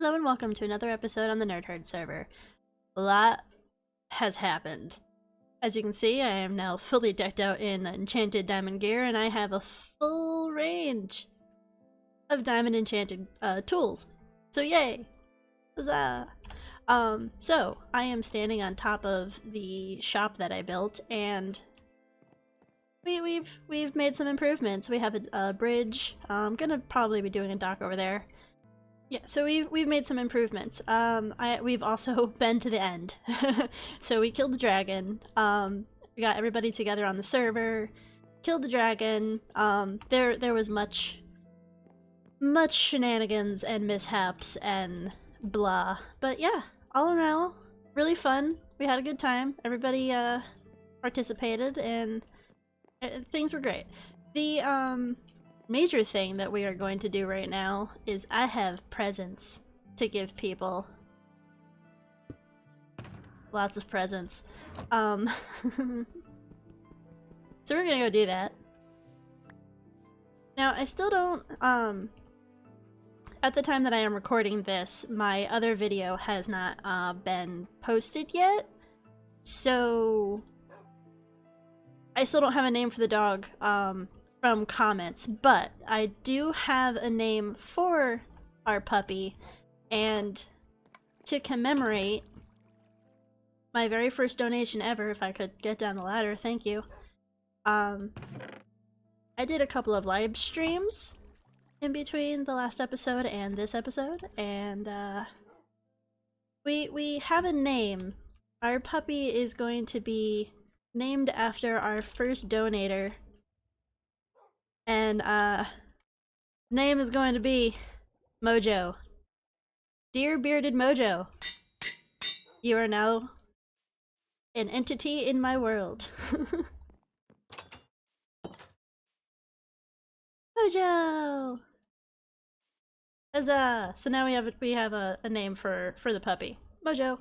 Hello and welcome to another episode on the Nerd Herd server. A lot has happened. As you can see, I am now fully decked out in enchanted diamond gear, and I have a full range of diamond enchanted tools. So yay! Huzzah! So I am standing on top of the shop that I built, and we've made some improvements. We have a bridge. I'm gonna probably be doing a dock over there. Yeah, so we've made some improvements. We've also been to the end. So we killed the dragon. We got everybody together on the server, killed the dragon. There was much shenanigans and mishaps and blah. But yeah, all in all, really fun. We had a good time. Everybody participated and things were great. The major thing that we are going to do right now is I have presents to give people. Lots of presents. So we're gonna go do that. Now, I still don't, at the time that I am recording this, my other video has not been posted yet, so I still don't have a name for the dog, from comments, but I do have a name for our puppy, and to commemorate my very first donation ever, if I could get down the ladder, thank you, I did a couple of live streams in between the last episode and this episode, and we have a name. Our puppy is going to be named after our first donator, and name is going to be Mojo. Dear Bearded Mojo, you are now an entity in my world. Mojo! Huzzah! So now we have a name for the puppy. Mojo.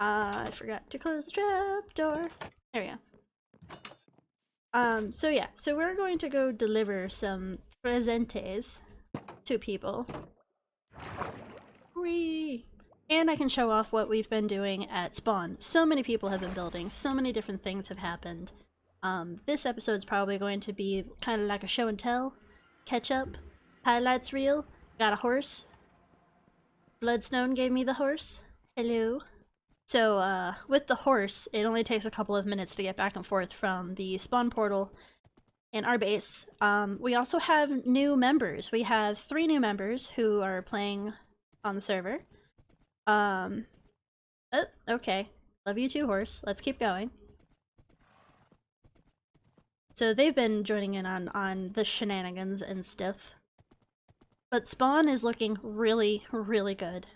I forgot to close the trap door. There we go. So yeah, so we're going to go deliver some presentes to people. Whee! And I can show off what we've been doing at Spawn. So many people have been building, so many different things have happened. This episode's probably going to be kind of like a show and tell, catch up, highlights reel. Got a horse. Bloodstone gave me the horse. Hello. So, with the horse, it only takes a couple of minutes to get back and forth from the spawn portal in our base. We also have new members. We have 3 new members who are playing on the server. Oh, okay. Love you too, horse. Let's keep going. So they've been joining in on the shenanigans and stuff. But Spawn is looking really, really good.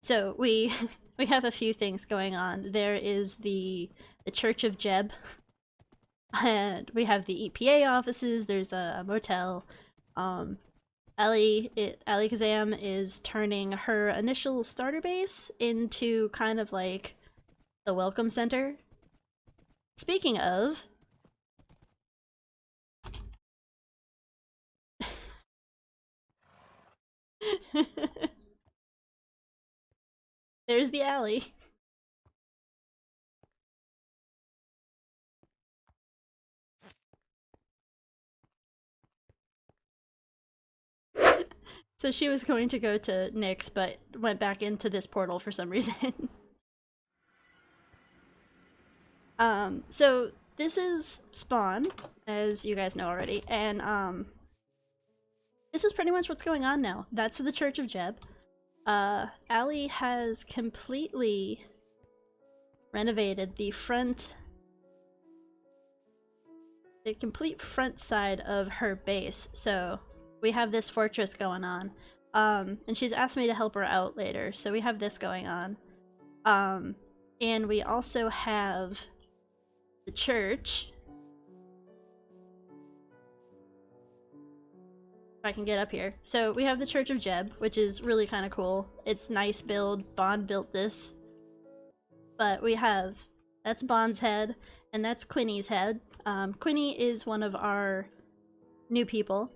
So we have a few things going on. There is the Church of Jeb, and we have the EPA offices. There's a motel. Ali Kazam is turning her initial starter base into kind of like the welcome center. Speaking of, there's the alley. So she was going to go to Nick's, but went back into this portal for some reason. So this is Spawn, as you guys know already, and this is pretty much what's going on now. That's the Church of Jeb. Ali has completely renovated the complete front side of her base, so we have this fortress going on. And she's asked me to help her out later, so we have this going on. And we also have the church. If I can get up here. So we have the Church of Jeb, which is really kind of cool. It's nice build. Bond built this. But we have, that's Bond's head, and that's Quinny's head. Quinny is one of our new people.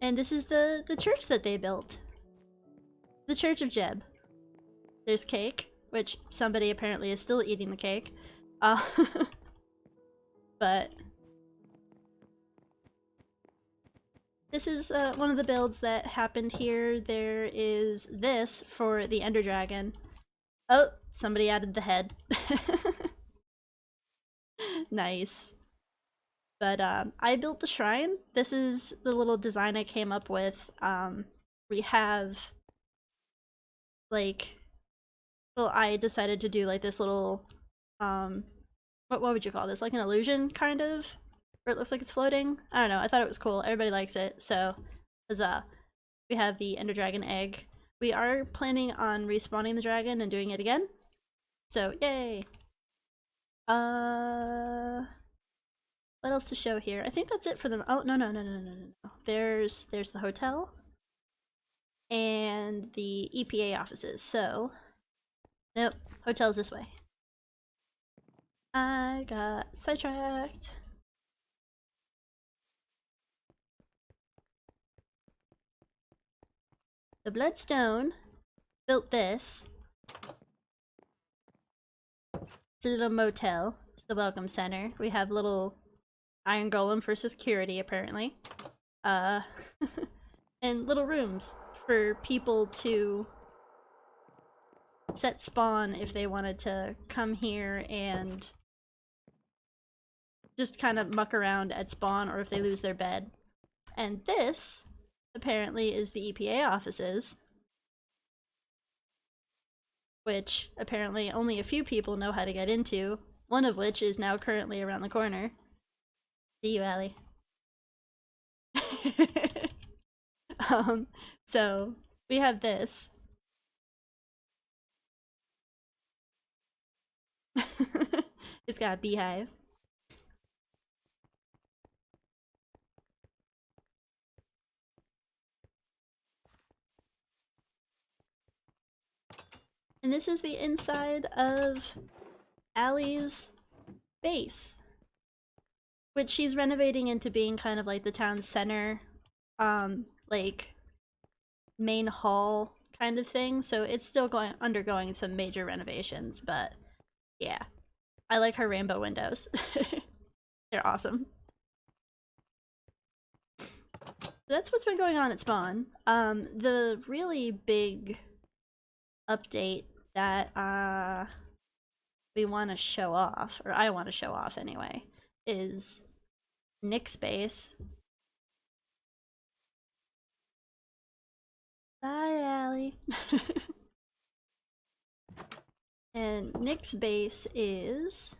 And this is the church that they built. The Church of Jeb. There's cake, which somebody apparently is still eating the cake. But this is one of the builds that happened here. There is this for the Ender Dragon. Oh, somebody added the head. Nice. But I built the shrine. This is the little design I came up with. We have like, well, I decided to do like this little what would you call this? Like an illusion kind of? Where it looks like it's floating? I don't know, I thought it was cool. Everybody likes it, so huzzah. We have the Ender Dragon egg. We are planning on respawning the dragon and doing it again. So yay! What else to show here? I think that's it for them. Oh, no. There's the hotel and the EPA offices. So, nope, hotel's this way. I got sidetracked. The Bloodstone built this. It's a little motel. It's the welcome center. We have little iron golem for security, apparently. And little rooms for people to set spawn if they wanted to come here and just kind of muck around at spawn, or if they lose their bed. And this, apparently, is the EPA offices, which apparently only a few people know how to get into, one of which is now currently around the corner. See you, Allie. So we have this. It's got a beehive. And this is the inside of Allie's base, which she's renovating into being kind of like the town center, like main hall kind of thing. So it's still undergoing some major renovations, but yeah, I like her rainbow windows. They're awesome. So that's what's been going on at Spawn. The really big update that we want to show off, or I want to show off anyway, is Nick's base. Bye, Allie. And Nick's base is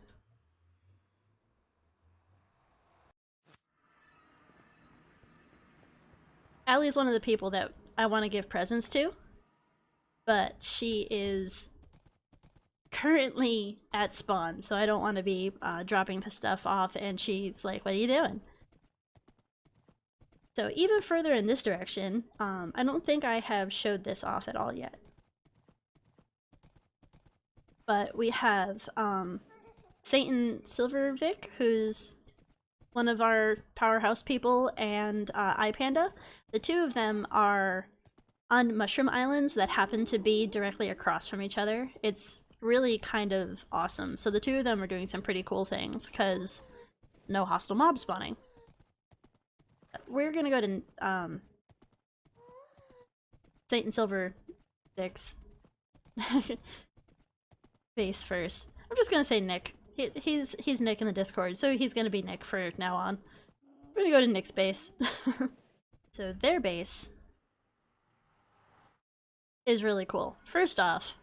Allie's one of the people that I want to give presents to, but she is currently at spawn, so I don't want to be dropping the stuff off and she's like, what are you doing? So even further in this direction, I don't think I have showed this off at all yet. But we have Satan Silvervic, who's one of our powerhouse people, and iPanda. The two of them are on mushroom islands that happen to be directly across from each other. It's really kind of awesome. So the two of them are doing some pretty cool things, because no hostile mob spawning. We're gonna go to Satan Silvervic's base first. I'm just gonna say Nick. He's Nick in the Discord, so he's gonna be Nick for now on. We're gonna go to Nick's base. So their base is really cool. First off,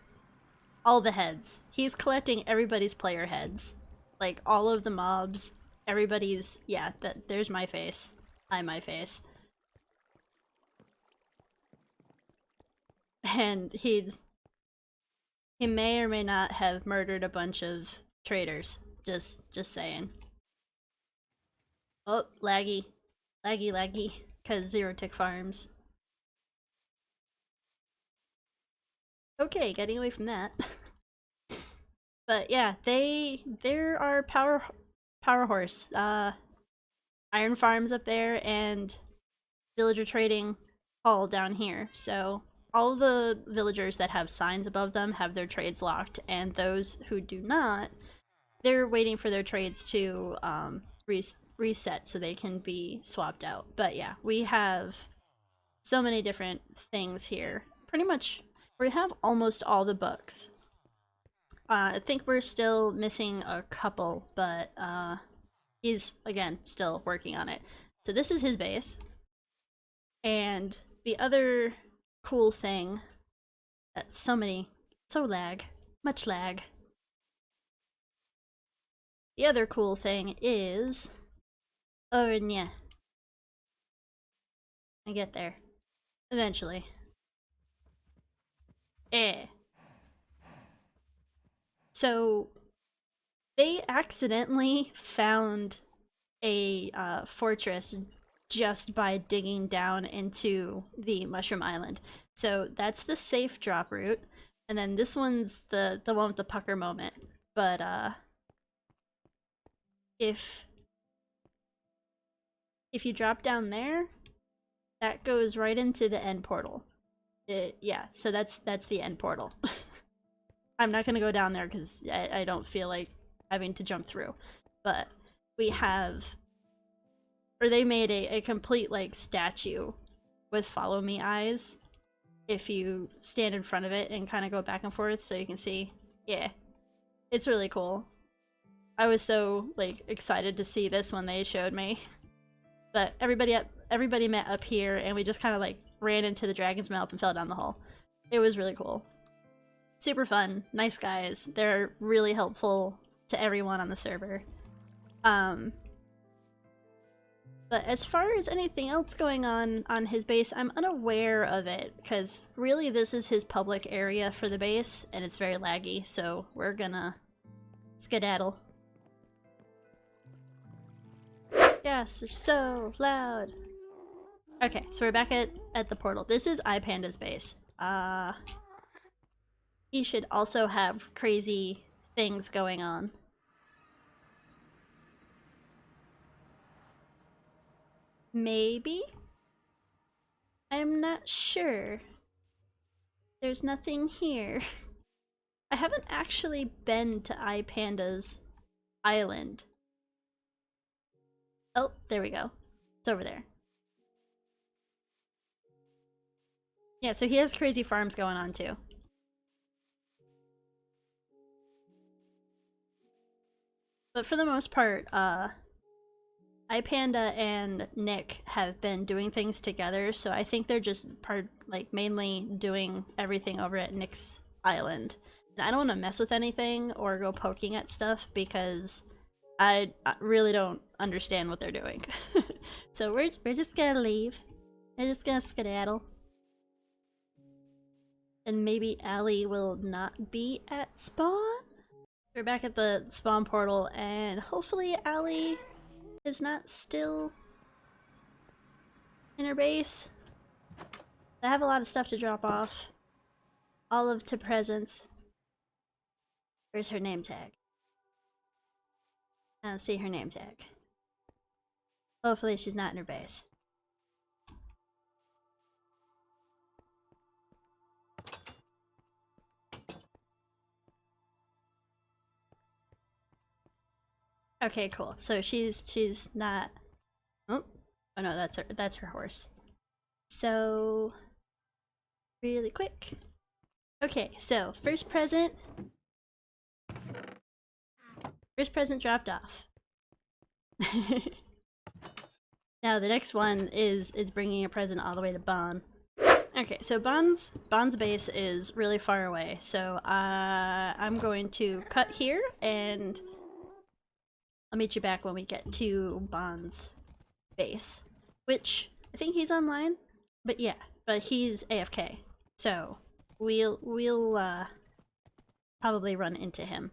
all the heads. He's collecting everybody's player heads. Like, all of the mobs, everybody's... yeah, there's my face. I'm my face. And he may or may not have murdered a bunch of traitors. Just saying. Oh, laggy. Laggy. 'Cause zero tick farms. Okay, getting away from that. But yeah, they're our power horse. Iron farms up there, and villager trading hall down here. So all the villagers that have signs above them have their trades locked, and those who do not, they're waiting for their trades to reset so they can be swapped out. But yeah, we have so many different things here. Pretty much, we have almost all the books. I think we're still missing a couple, but he's, again, still working on it. So this is his base. And the other cool thing, much lag. The other cool thing is, oh yeah, I get there eventually. So they accidentally found a fortress just by digging down into the Mushroom Island. So that's the safe drop route, and then this one's the one with the pucker moment. But if you drop down there, that goes right into the end portal. Yeah, so that's the end portal. I'm not gonna go down there because I don't feel like having to jump through. But we have, or they made a complete like statue with follow me eyes if you stand in front of it and kind of go back and forth so you can see. Yeah, it's really cool. I was so like excited to see this when they showed me. But everybody met up here and we just kind of like ran into the dragon's mouth and fell down the hole. It was really cool. Super fun, nice guys. They're really helpful to everyone on the server. But as far as anything else going on his base, I'm unaware of it, because really this is his public area for the base, and it's very laggy, so we're gonna skedaddle. Yes, they're so loud. Okay, so we're back at the portal. This is iPanda's base. He should also have crazy things going on. Maybe? I'm not sure. There's nothing here. I haven't actually been to iPanda's island. Oh, there we go. It's over there. Yeah, so he has crazy farms going on too. But for the most part, iPanda and Nick have been doing things together, so I think they're just mainly doing everything over at Nick's island. And I don't want to mess with anything or go poking at stuff because I really don't understand what they're doing. So we're just gonna leave. We're just gonna skedaddle. And maybe Allie will not be at spawn? We're back at the spawn portal, and hopefully Allie is not still in her base. I have a lot of stuff to drop off. Olive to presents. Where's her name tag? I don't see her name tag. Hopefully she's not in her base. Okay, cool. So she's not. Oh no, that's her horse. So really quick. Okay, so first present dropped off. Now the next one is bringing a present all the way to Bon. Okay, so Bon's base is really far away, so I'm going to cut here and I'll meet you back when we get to Bon's base, which I think he's online, but yeah, but he's AFK, so we'll probably run into him.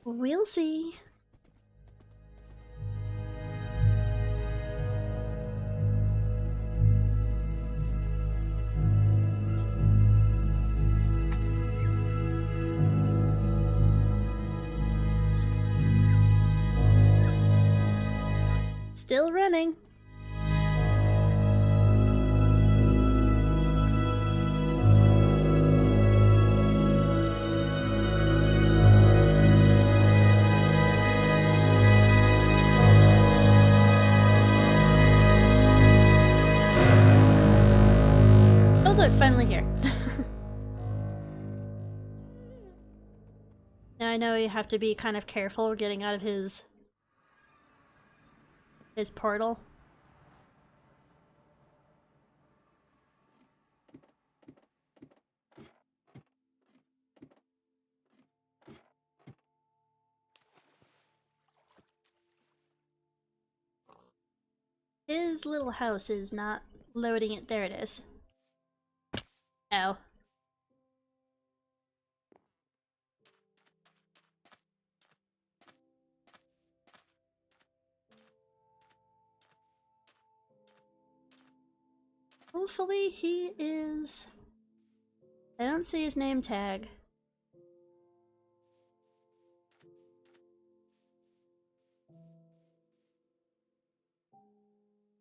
We'll see. Still running. Oh look, finally here. Now I know you have to be kind of careful getting out of his portal. His little house is not loading it. There it is. Ow. Hopefully he is... I don't see his name tag.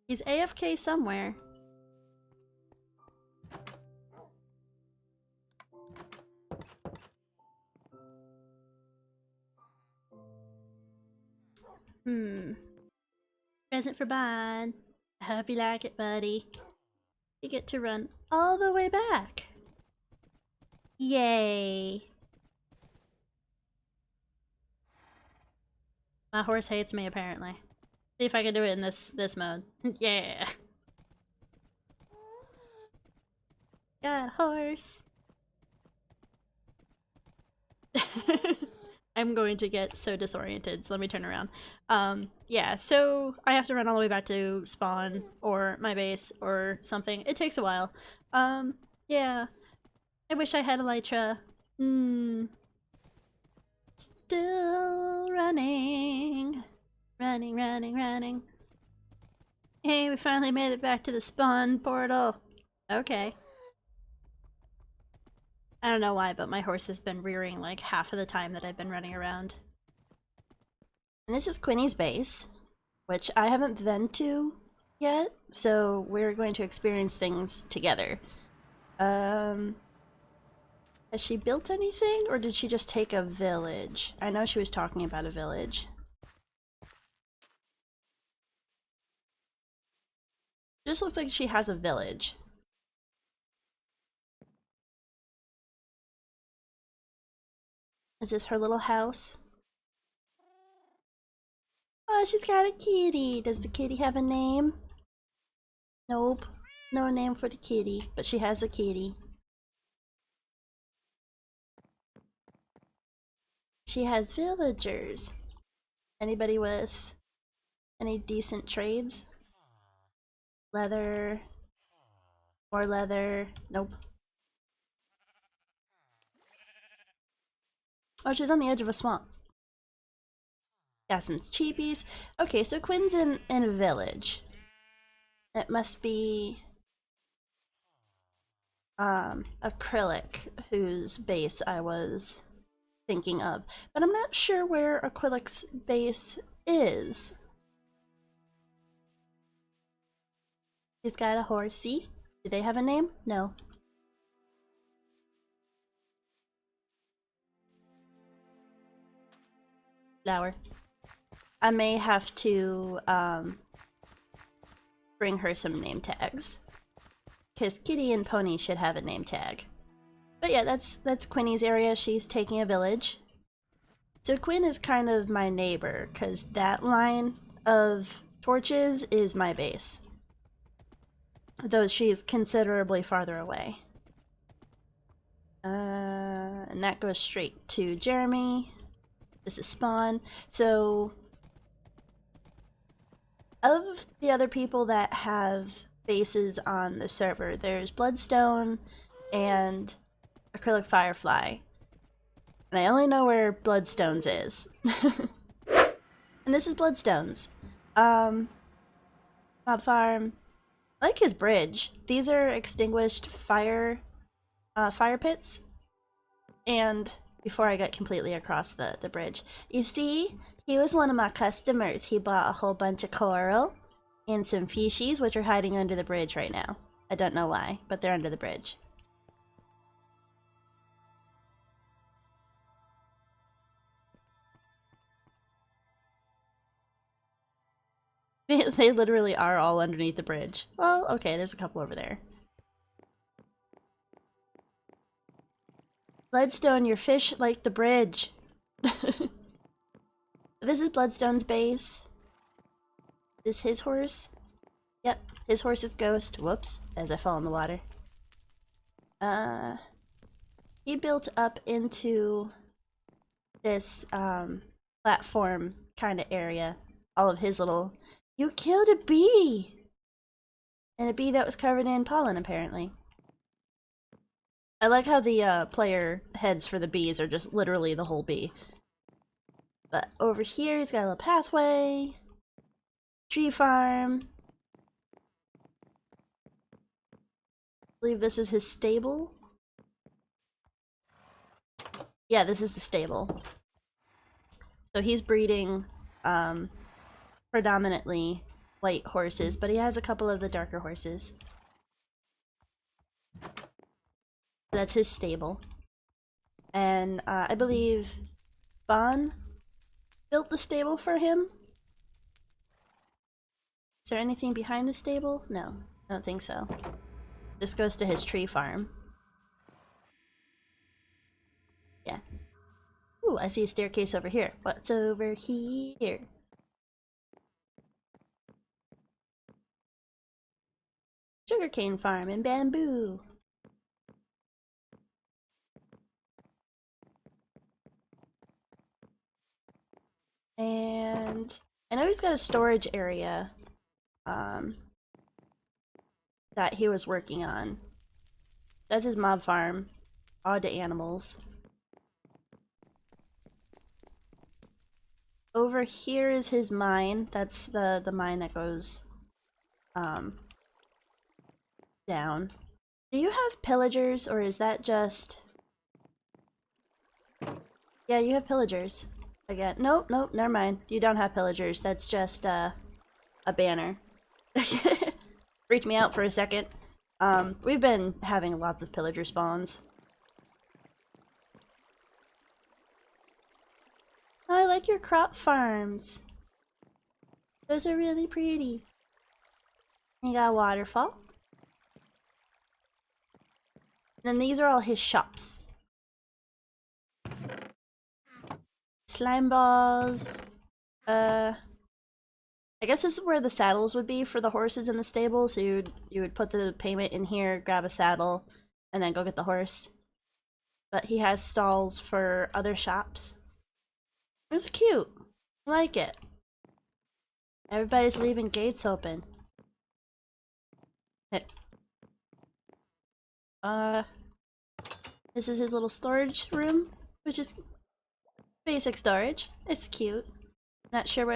He's AFK somewhere. Present for Bon. I hope you like it, buddy. You get to run all the way back. Yay. My horse hates me, apparently. See if I can do it in this mode. Yeah. Got a horse. I'm going to get so disoriented, so let me turn around. Yeah, so I have to run all the way back to spawn, or my base, or something. It takes a while. Yeah. I wish I had Elytra. Still running. Running. Hey, we finally made it back to the spawn portal. Okay. I don't know why, but my horse has been rearing like half of the time that I've been running around. And this is Quinny's base, which I haven't been to yet, so we're going to experience things together. Has she built anything, or did she just take a village? I know she was talking about a village. It just looks like she has a village. Is this her little house? Oh, she's got a kitty. Does the kitty have a name? Nope. No name for the kitty, but she has a kitty. She has villagers. Anybody with any decent trades? Leather. More leather. Nope. Oh, she's on the edge of a swamp. Got some cheapies. Okay, so Quinn's in a village. It must be Acrylic, whose base I was thinking of. But I'm not sure where Acrylic's base is. He's got a horsey. Do they have a name? No. Flower. I may have to bring her some name tags, because Kitty and Pony should have a name tag. But yeah, that's Quinny's area. She's taking a village. So Quinn is kind of my neighbor, because that line of torches is my base, though she's considerably farther away. And that goes straight to Jeremy. This is spawn. So of the other people that have bases on the server, there's Bloodstone and Acrylic Firefly. And I only know where Bloodstone's is. And this is Bloodstone's. Mob farm. I like his bridge. These are extinguished fire pits. And before I got completely across the bridge. You see, he was one of my customers. He bought a whole bunch of coral and some fishies, which are hiding under the bridge right now. I don't know why, but they're under the bridge. They literally are all underneath the bridge. Well, okay, there's a couple over there. Bloodstone, your fish like the bridge. This is Bloodstone's base. Is his horse? Yep, his horse is Ghost. Whoops, as I fall in the water. He built up into this, platform kind of area. All of his little... You killed a bee! And a bee that was covered in pollen, apparently. I like how the, player heads for the bees are just literally the whole bee. But over here, he's got a little pathway. Tree farm. I believe this is his stable. Yeah, this is the stable. So he's breeding, predominantly white horses, but he has a couple of the darker horses. That's his stable. And, I believe Bon built the stable for him. Is there anything behind the stable? No, I don't think so. This goes to his tree farm. Yeah. Ooh, I see a staircase over here. What's over here? Sugarcane farm and bamboo. And I know he's got a storage area that he was working on. That's his mob farm. Odd to animals. Over here is his mine. That's the mine that goes down. Do you have pillagers, or is that just... Yeah, you have pillagers. Again, nope, never mind. You don't have pillagers. That's just a banner. Freaked me out for a second. We've been having lots of pillager spawns. Oh, I like your crop farms. Those are really pretty. You got a waterfall. And then these are all his shops. Slime balls. I guess this is where the saddles would be for the horses in the stable. So you would put the payment in here, grab a saddle, and then go get the horse. But he has stalls for other shops. It's cute. I like it. Everybody's leaving gates open. Hey. This is his little storage room, which is basic storage. It's cute. Not sure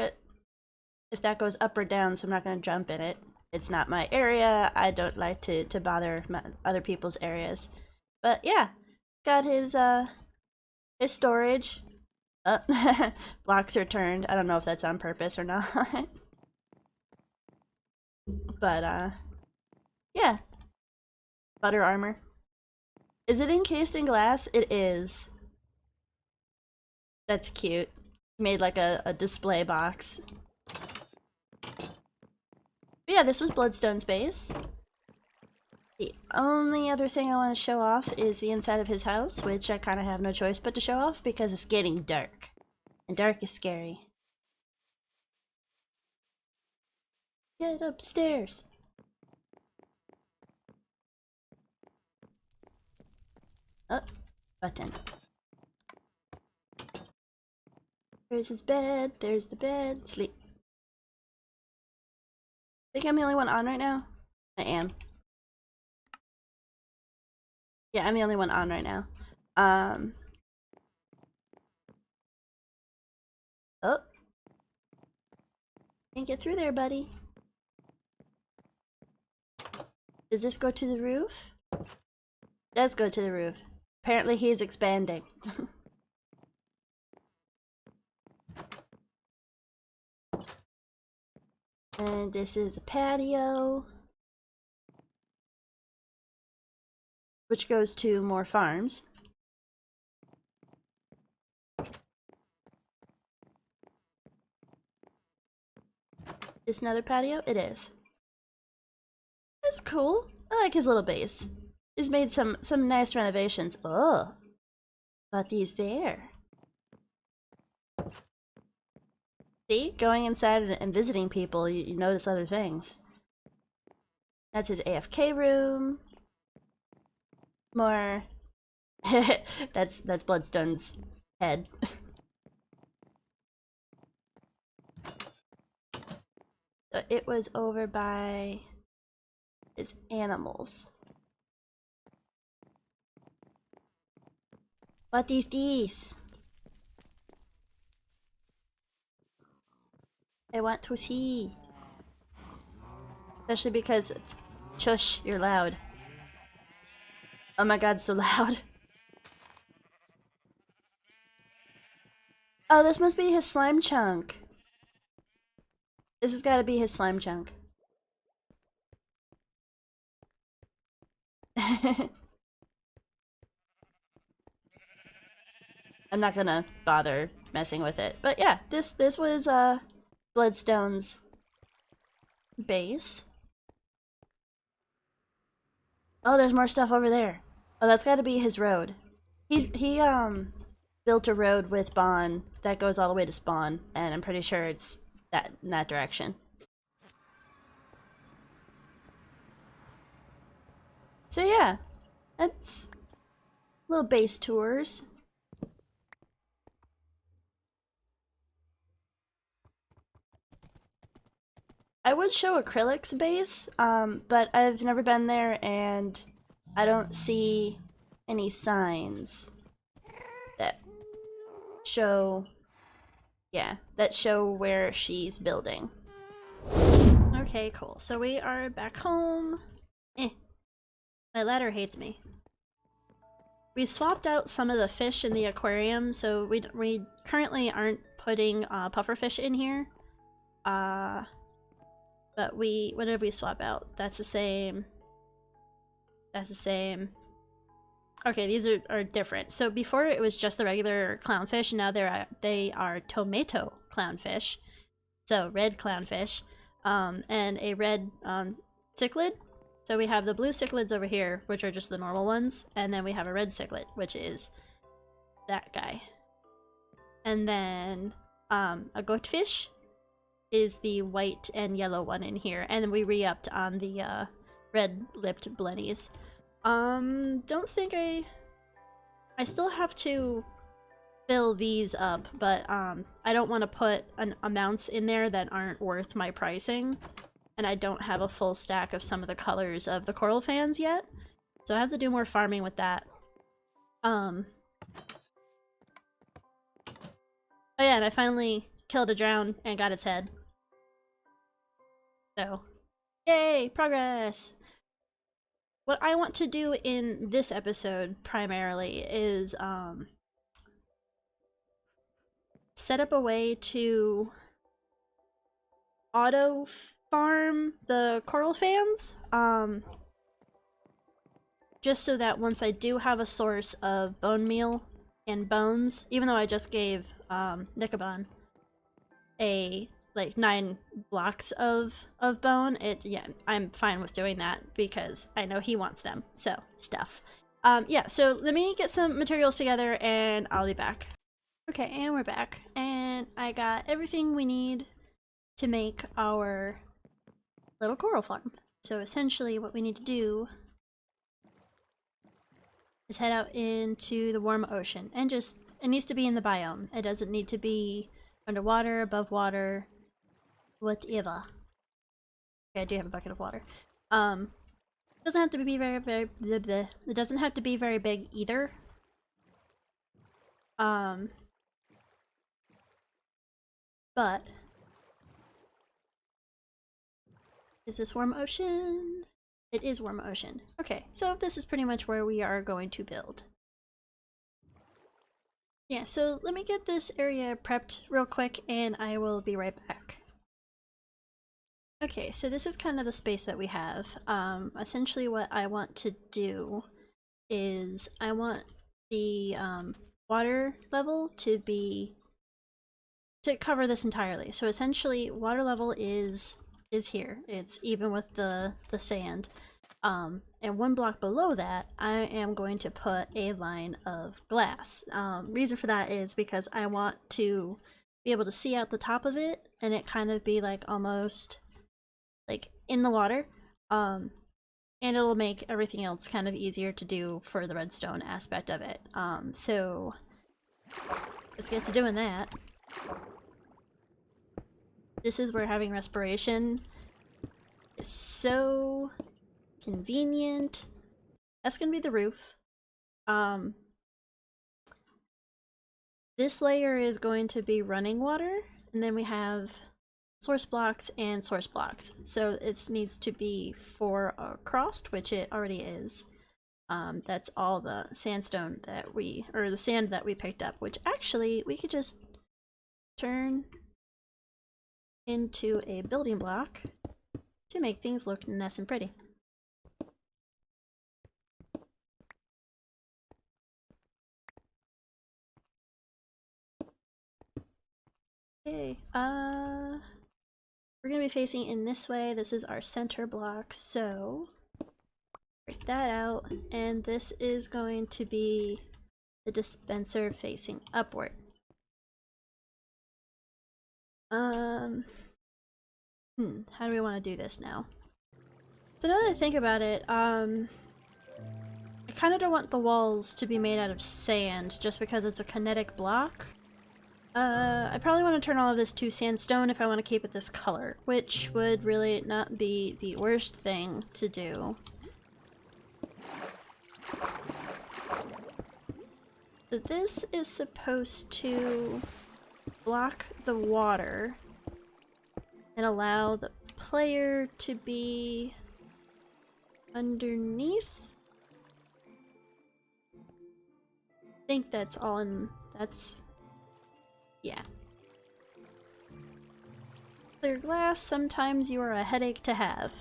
if that goes up or down, so I'm not gonna jump in it. It's not my area. I don't like to bother other people's areas. But yeah, got his storage. Blocks are turned. I don't know if that's on purpose or not. But yeah. Butter armor. Is it encased in glass? It is. That's cute. Made like a display box. But yeah, this was Bloodstone's base. The only other thing I want to show off is the inside of his house, which I kind of have no choice but to show off because it's getting dark. And dark is scary. Get upstairs. Oh, button. There's his bed. There's the bed. Sleep. I think I'm the only one on right now. I am. Yeah, I'm the only one on right now. Oh. Can't get through there, buddy. Does this go to the roof? It does go to the roof. Apparently he's expanding. And this is a patio, which goes to more farms. Is another patio? It is. That's cool. I like his little base. He's made some nice renovations. Oh, But he's there. See? Going inside and visiting people, you notice other things. That's his AFK room. More. that's Bloodstone's head. So it was over by his animals. What is this? I want to see. Especially because, shush, you're loud. Oh my god, so loud. Oh, this must be his slime chunk. This has gotta be his slime chunk. I'm not gonna bother messing with it. But yeah, this was Bloodstone's base. Oh, there's more stuff over there. Oh, that's gotta be his road. He built a road with Bon that goes all the way to Spawn, and I'm pretty sure it's in that direction. So yeah, that's little base tours. I would show Acrylic's base, but I've never been there and I don't see any signs that show, yeah, that show where she's building. Okay, cool. So we are back home. My ladder hates me. We swapped out some of the fish in the aquarium, so we currently aren't putting pufferfish in here. But what did we swap out? That's the same. That's the same. Okay, these are different. So before it was just the regular clownfish, and now they are tomato clownfish. So red clownfish, and a red cichlid. So we have the blue cichlids over here, which are just the normal ones, and then we have a red cichlid, which is that guy. And then a goatfish is the white and yellow one in here, and then we re-upped on the red-lipped blennies. Don't think I still have to fill these up, but I don't want to put amounts in there that aren't worth my pricing, and I don't have a full stack of some of the colors of the coral fans yet, so I have to do more farming with that. Oh yeah, and I finally killed a drown and got its head. So, yay, progress! What I want to do in this episode, primarily, is, set up a way to auto-farm the coral fans, just so that once I do have a source of bone meal and bones, even though I just gave, Nicobon like 9 blocks of bone, yeah, I'm fine with doing that because I know he wants them. So, stuff. Yeah, so let me get some materials together and I'll be back. Okay, and we're back. And I got everything we need to make our little coral farm. So essentially what we need to do is head out into the warm ocean and it needs to be in the biome. It doesn't need to be underwater, above water, whatever. Okay, I do have a bucket of water. Doesn't have to be very blah, blah. It doesn't have to be very big either. But is this warm ocean? It is warm ocean. Okay, so this is pretty much where we are going to build. Yeah, so let me get this area prepped real quick and I will be right back. Okay, so this is kind of the space that we have. Essentially what I want to do is I want the water level to cover this entirely. So essentially water level is here. It's even with the sand. And one block below that, I am going to put a line of glass. Reason for that is because I want to be able to see out the top of it, and it kind of be like almost like in the water. And it'll make everything else kind of easier to do for the redstone aspect of it. So let's get to doing that. This is where having respiration is so convenient. That's gonna be the roof. This layer is going to be running water, and then we have source blocks and source blocks. So it needs to be 4 across, which it already is. That's all the sandstone that the sand that we picked up, which actually we could just turn into a building block to make things look nice and pretty. Okay, we're gonna be facing in this way. This is our center block, so break that out, and this is going to be the dispenser facing upward. How do we want to do this now? So now that I think about it, I kind of don't want the walls to be made out of sand just because it's a kinetic block. I probably want to turn all of this to sandstone if I want to keep it this color, which would really not be the worst thing to do. So this is supposed to block the water and allow the player to be underneath. I think that's all in... yeah. Clear glass, sometimes you are a headache to have.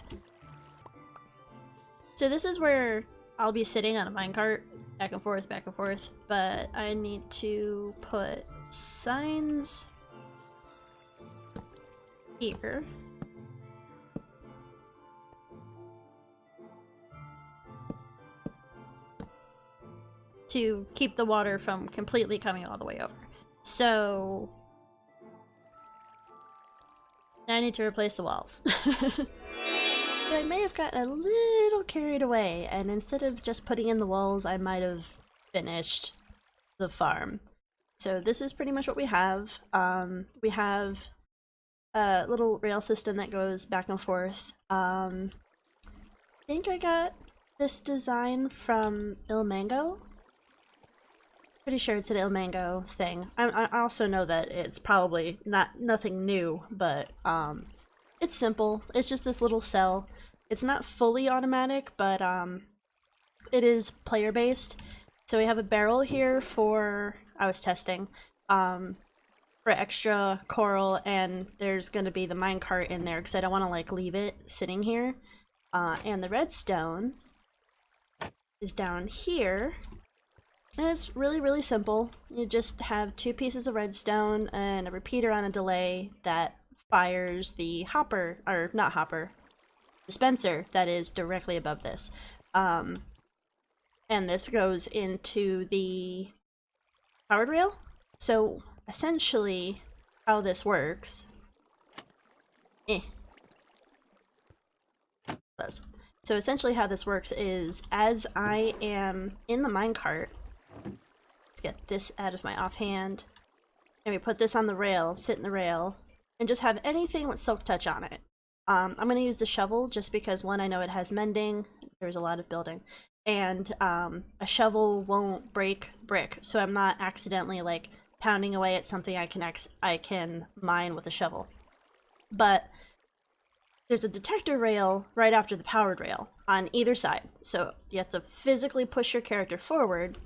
So this is where I'll be sitting on a minecart, back and forth, but I need to put signs here. To keep the water from completely coming all the way over. So now I need to replace the walls. I may have gotten a little carried away, and instead of just putting in the walls, I might have finished the farm. So this is pretty much what we have. We have a little rail system that goes back and forth. I think I got this design from Il Mango. Pretty sure it's an Il Mango thing. I also know that it's probably nothing new, but it's simple. It's just this little cell. It's not fully automatic, but it is player based. So we have a barrel here for, I was testing, for extra coral, and there's gonna be the minecart in there because I don't want to like leave it sitting here. And the redstone is down here. And it's really, really simple. You just have 2 pieces of redstone and a repeater on a delay that fires the hopper, or not hopper, dispenser that is directly above this. And this goes into the powered rail. So essentially how this works... Close. So essentially how this works is, as I am in the minecart, let's get this out of my offhand, and we put this on the rail, sit in the rail, and just have anything with silk touch on it. I'm going to use the shovel just because, one, I know it has mending, there's a lot of building, and a shovel won't break brick, so I'm not accidentally like pounding away at something I can mine with a shovel. But there's a detector rail right after the powered rail on either side, so you have to physically push your character forward.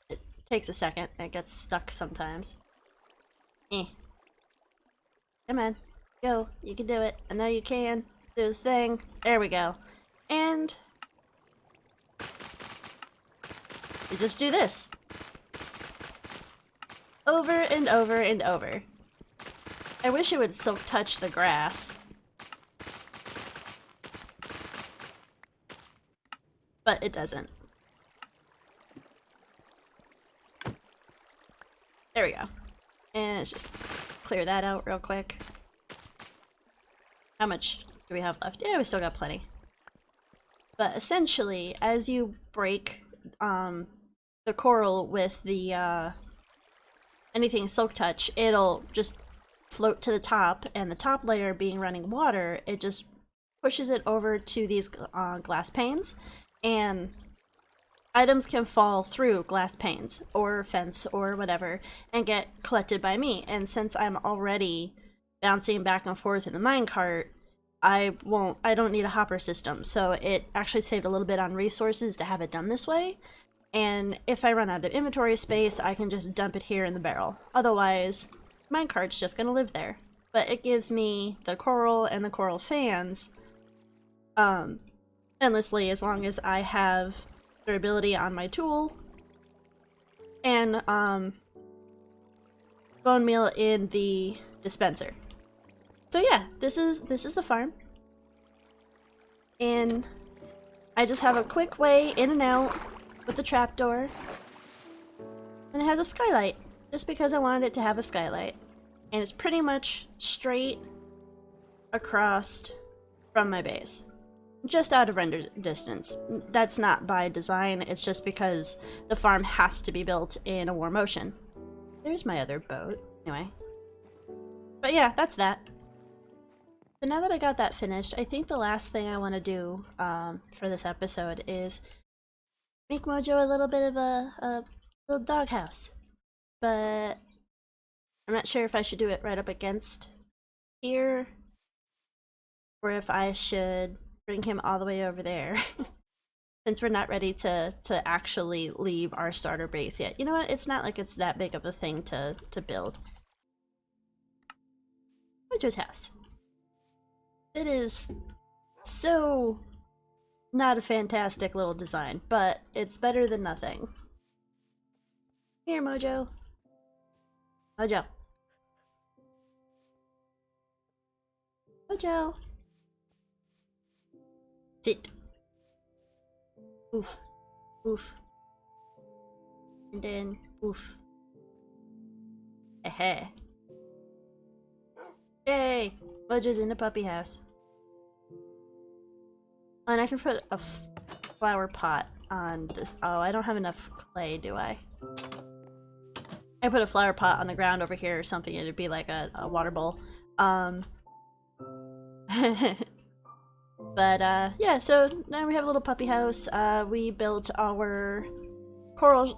It takes a second, it gets stuck sometimes. Come on, go, you can do it. I know you can. Do the thing. There we go. And you just do this. Over and over and over. I wish it would silk touch the grass. but it doesn't. There we go. And let's just clear that out real quick. How much do we have left? Yeah, we still got plenty. But essentially, as you break the coral with the anything silk touch, it'll just float to the top, and the top layer being running water, it just pushes it over to these glass panes, and items can fall through glass panes or fence or whatever and get collected by me. And since I'm already bouncing back and forth in the minecart, I don't need a hopper system, so it actually saved a little bit on resources to have it done this way. And if I run out of inventory space, I can just dump it here in the barrel. Otherwise, minecart's just gonna live there. But it gives me the coral and the coral fans endlessly, as long as I have durability on my tool and bone meal in the dispenser. So yeah, this is the farm, and I just have a quick way in and out with the trapdoor, and it has a skylight just because I wanted it to have a skylight, and it's pretty much straight across from my base, just out of render distance. That's not by design, it's just because the farm has to be built in a warm ocean. There's my other boat, anyway. But yeah, that's that. So now that I got that finished, I think the last thing I want to do for this episode is make Mojo a little bit of a little doghouse. But I'm not sure if I should do it right up against here, or if I should bring him all the way over there, since we're not ready to actually leave our starter base yet. You know what? It's not like it's that big of a thing to build. Mojo's house. It is so not a fantastic little design, but it's better than nothing. Here, Mojo. Mojo. Mojo. Sit. Oof. Oof. And then oof. Eh. Yay! Mojo's in the puppy house. Oh, and I can put a flower pot on this. Oh, I don't have enough clay, do I? I put a flower pot on the ground over here or something, it'd be like a water bowl. But yeah, so now we have a little puppy house. We built our coral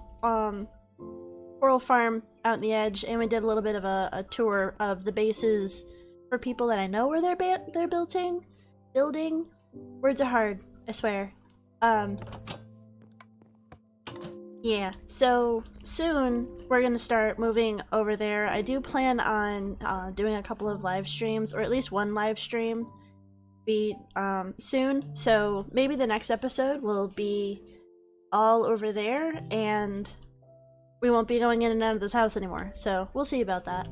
farm out in the edge, and we did a little bit of a tour of the bases for people that I know where they're building. Words are hard, I swear. Yeah, so soon we're gonna start moving over there. I do plan on doing a couple of live streams, or at least one live stream soon. So maybe the next episode will be all over there, and we won't be going in and out of this house anymore. So we'll see about that.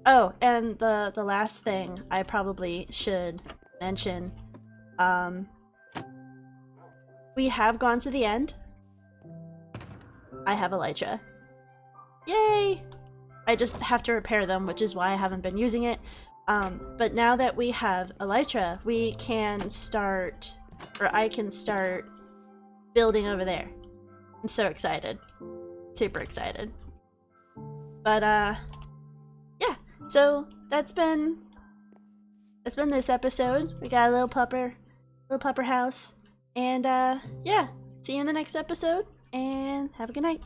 Oh, and the last thing I probably should mention, we have gone to the end. I have Elytra. Yay! I just have to repair them, which is why I haven't been using it. But now that we have Elytra, we can start, or I can start building over there. I'm so excited. Super excited. But, yeah. So that's been this episode. We got a little pupper house, and yeah, see you in the next episode, and have a good night.